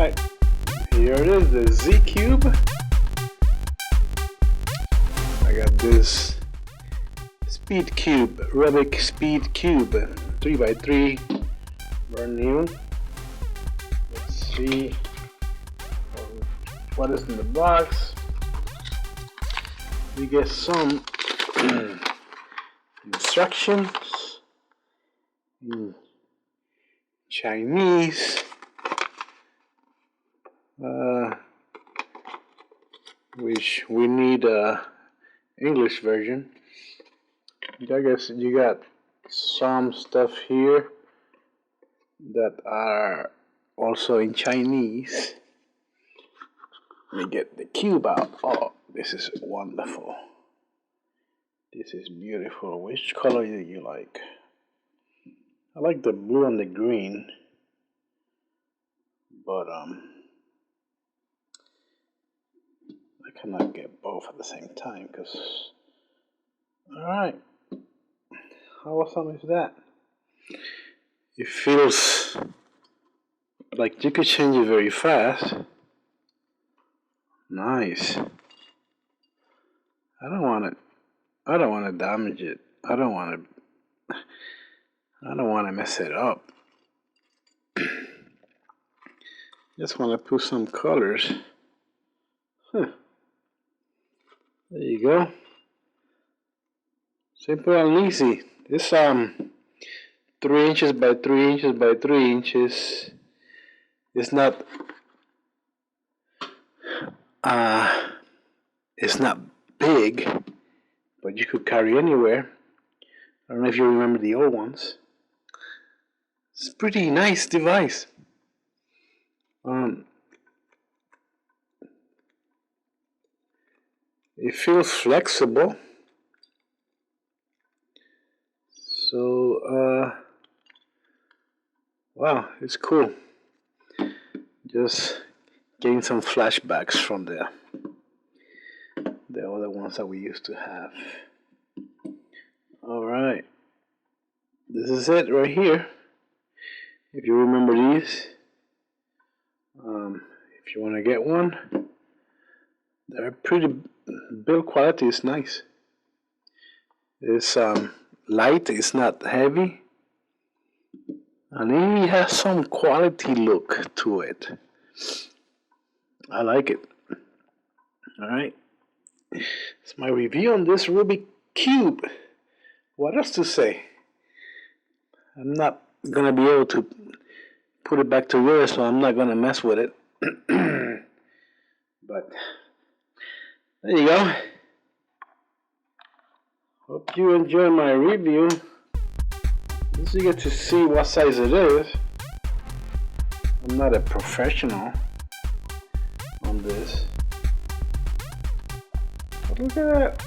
Alright, here it is, the Z Cube. I got this Speed Cube, Rubik Speed Cube, 3x3, brand new. Let's see what is in the box. We get some instructions in Chinese, which we need a English version. I guess you got some stuff here that are also in Chinese. Let me get the cube out. Oh, this is wonderful. This is beautiful. Which color do you like? I like the blue and the green, but I cannot get both at the same time because. All right, how awesome is that? It feels like you could change it very fast. Nice. I don't want to damage it. I don't want to mess it up. Just want to put some colors. There you go. Simple and easy. This 3 inches by 3 inches by 3 inches. It's not big, but you could carry anywhere. I don't know if you remember the old ones. It's a pretty nice device. It feels flexible. So, wow, it's cool. Just getting some flashbacks from the other ones that we used to have. All right, this is it right here. If you remember these, if you want to get one, they're pretty. Build quality is nice. It's light, it's not heavy, and it has some quality look to it. I like it. All right, it's my review on this Rubik Cube. What else to say? I'm not gonna be able to put it back together, so I'm not gonna mess with it. But there you go. Hope you enjoy my review. At least you get to see what size it is. I'm not a professional on this. But look at that.